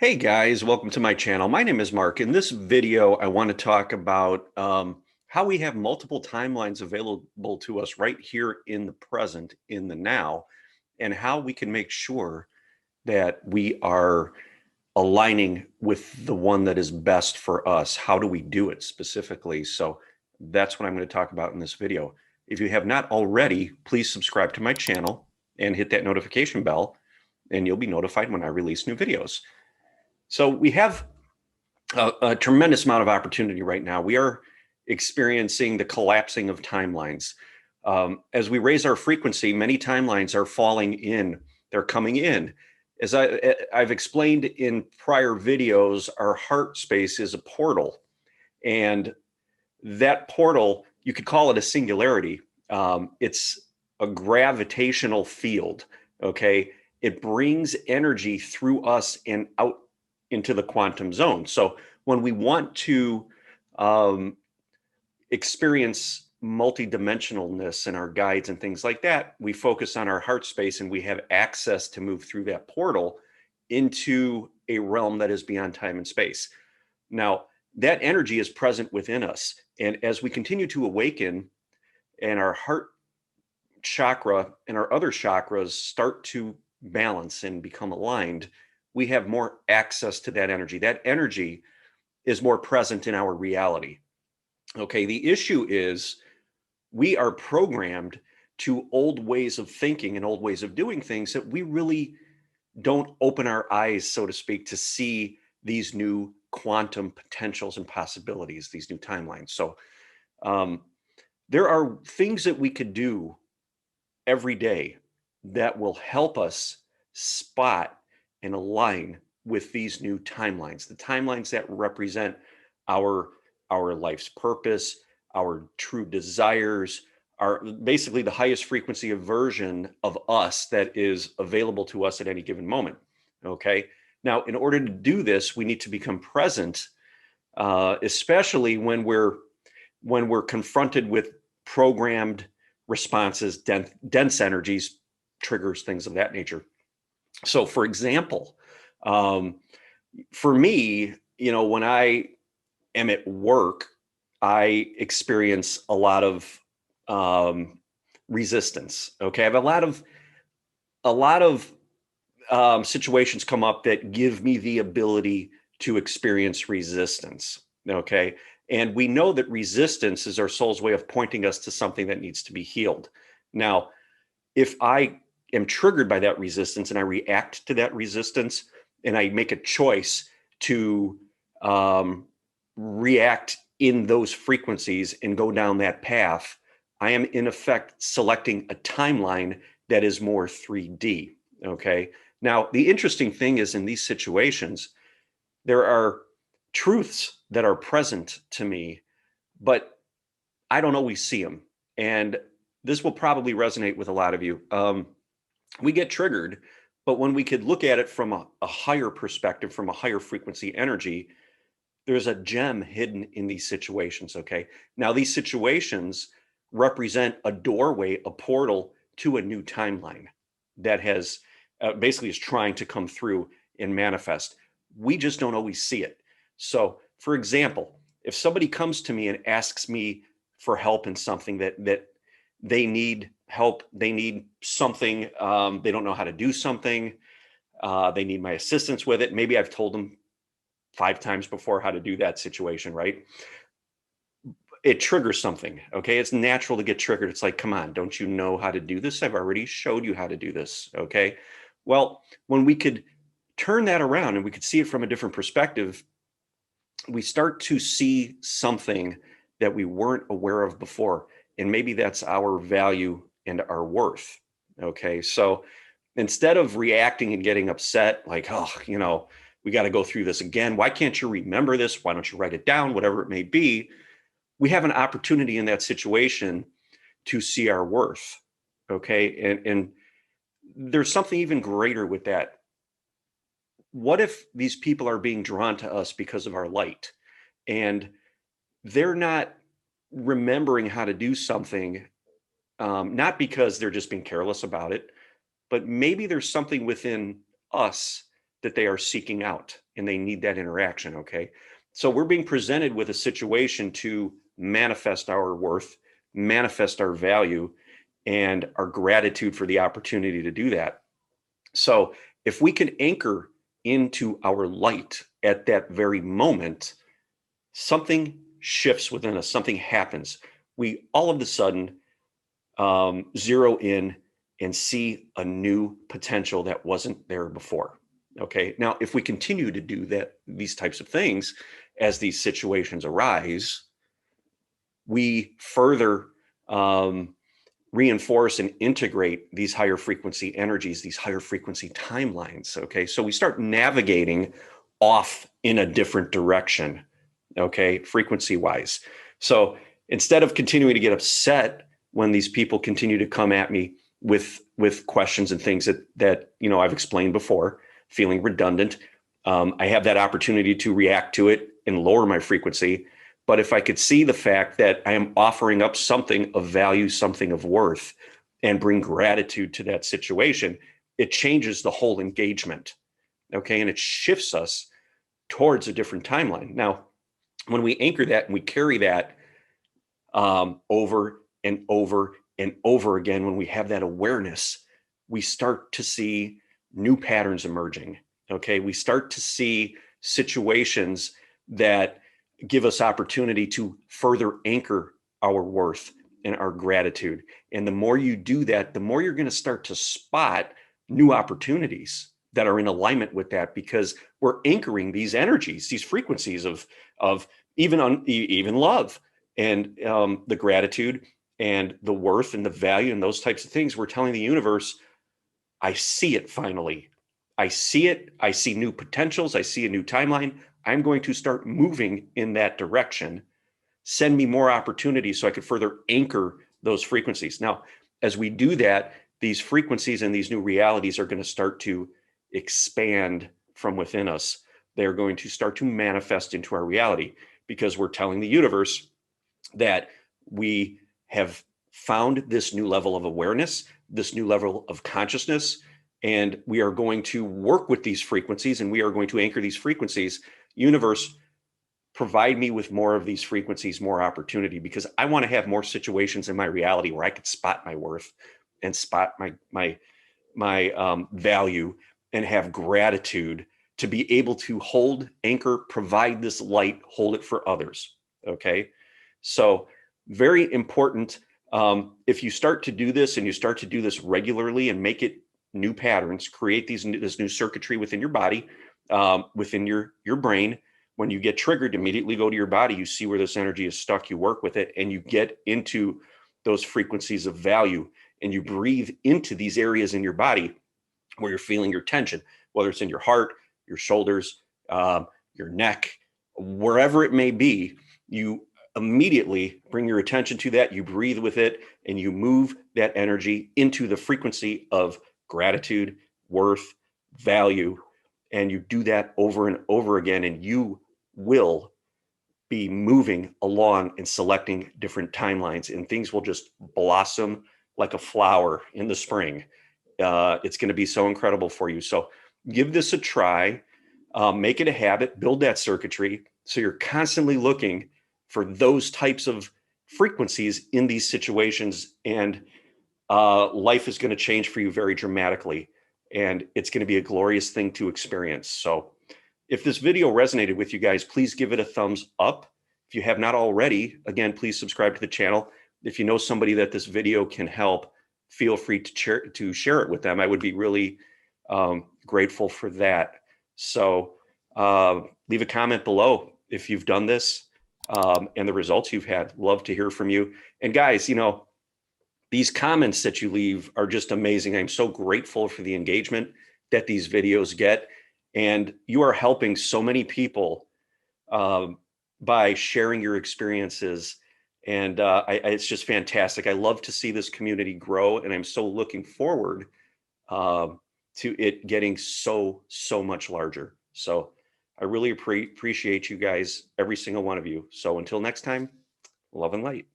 Hey guys, welcome to my channel. My name is Mark. In this video, I want to talk about how we have multiple timelines available to us right here in the present, in the now, and how we can make sure that we are aligning with the one that is best for us. How do we do it specifically? So that's what I'm going to talk about in this video. If you have not already, please subscribe to my channel and hit that notification bell, and you'll be notified when I release new videos. So we have a tremendous amount of opportunity right now. We are experiencing the collapsing of timelines. As we raise our frequency, many timelines are falling in, they're coming in. As I've explained in prior videos, our heart space is a portal. And that portal, you could call it a singularity. It's a gravitational field, okay? It brings energy through us and out into the quantum zone. So when we want to um, experience multidimensionalness in our guides and things like that, we focus on our heart space and we have access to move through that portal into a realm that is beyond time and space. Now, that energy is present within us. And as we continue to awaken and our heart chakra and our other chakras start to balance and become aligned, we have more access to that energy. That energy is more present in our reality. Okay, the issue is we are programmed to old ways of thinking and old ways of doing things that we really don't open our eyes, so to speak, to see these new quantum potentials and possibilities, these new timelines. So um, there are things that we could do every day that will help us spot and align with these new timelines, the timelines that represent our our life's purpose, our true desires, are basically the highest frequency of version of us that is available to us at any given moment. Okay. Now, in order to do this, we need to become present, especially when we're confronted with programmed responses, dense energies, triggers, things of that nature. So, for example, um, for me, when I am at work, I experience a lot of um, resistance. Okay, I have a lot of situations come up that give me the ability to experience resistance. Okay. And we know that resistance is our soul's way of pointing us to something that needs to be healed. Now, if I am triggered by that resistance and I react to that resistance and I make a choice to um, react in those frequencies and go down that path, I am in effect selecting a timeline that is more 3D. Okay. Now, the interesting thing is in these situations, there are truths that are present to me, but I don't always see them. And this will probably resonate with a lot of you. We get triggered, but when we could look at it from a higher perspective, from a higher frequency energy, there's a gem hidden in these situations. Okay. Now, these situations represent a doorway, a portal to a new timeline that has basically is trying to come through and manifest. We just don't always see it. So, for example, if somebody comes to me and asks me for help in something that they need help, they need something, they don't know how to do something, they need my assistance with it. Maybe I've told them 5 times before how to do that situation, right? It triggers something. Okay. It's natural to get triggered. It's like, come on, don't you know how to do this? I've already showed you how to do this. Okay. Well, when we could turn that around and we could see it from a different perspective, we start to see something that we weren't aware of before. And maybe that's our value and our worth. Okay. So instead of reacting and getting upset, like, oh, we got to go through this again. Why can't you remember this? Why don't you write it down? Whatever it may be, we have an opportunity in that situation to see our worth. Okay. And there's something even greater with that. What if these people are being drawn to us because of our light and they're not remembering how to do something, not because they're just being careless about it, but maybe there's something within us that they are seeking out, and they need that interaction. Okay. So we're being presented with a situation to manifest our worth, manifest our value, and our gratitude for the opportunity to do that. So if we can anchor into our light at that very moment, something shifts within us, something happens. We all of a sudden zero in and see a new potential that wasn't there before. Okay. Now, if we continue to do that, these types of things, as these situations arise, we further reinforce and integrate these higher frequency energies, these higher frequency timelines. Okay. So we start navigating off in a different direction. Okay. Frequency wise. So instead of continuing to get upset when these people continue to come at me with questions and things that I've explained before, feeling redundant, I have that opportunity to react to it and lower my frequency. But if I could see the fact that I am offering up something of value, something of worth, and bring gratitude to that situation, it changes the whole engagement. Okay. And it shifts us towards a different timeline. Now, when we anchor that and we carry that over and over and over again, when we have that awareness, we start to see new patterns emerging. Okay. We start to see situations that give us opportunity to further anchor our worth and our gratitude. And the more you do that, the more you're going to start to spot new opportunities that are in alignment with that, because we're anchoring these energies, these frequencies of even love and the gratitude and the worth and the value and those types of things. We're telling the universe, I see it finally. I see it. I see new potentials. I see a new timeline. I'm going to start moving in that direction. Send me more opportunities so I could further anchor those frequencies. Now, as we do that, these frequencies and these new realities are going to start to expand from within us. They're going to start to manifest into our reality, because we're telling the universe that we have found this new level of awareness, this new level of consciousness, and we are going to work with these frequencies, and we are going to anchor these frequencies. Universe, provide me with more of these frequencies, more opportunity, because I want to have more situations in my reality where I could spot my worth and spot my value, and have gratitude to be able to hold, anchor, provide this light, hold it for others. Okay. So very important. If you start to do this and you start to do this regularly and make it new patterns, create this new circuitry within your body, within your brain. When you get triggered, immediately go to your body, you see where this energy is stuck, you work with it, and you get into those frequencies of value, and you breathe into these areas in your body where you're feeling your tension, whether it's in your heart, your shoulders, your neck, wherever it may be. You immediately bring your attention to that, you breathe with it, and you move that energy into the frequency of gratitude, worth, value. And you do that over and over again, and you will be moving along and selecting different timelines, and things will just blossom like a flower in the spring. It's going to be so incredible for you. So give this a try, make it a habit, build that circuitry, so you're constantly looking for those types of frequencies in these situations, and life is going to change for you very dramatically, and it's going to be a glorious thing to experience. So if this video resonated with you guys, please give it a thumbs up. If you have not already, again, please subscribe to the channel. If you know somebody that this video can help, feel free to share it with them. I would be really grateful for that. So leave a comment below if you've done this and the results you've had. Love to hear from you. And guys, these comments that you leave are just amazing. I'm so grateful for the engagement that these videos get. And you are helping so many people by sharing your experiences. And it's just fantastic. I love to see this community grow. And I'm so looking forward to it getting so much larger. So I really appreciate you guys, every single one of you. So until next time, love and light.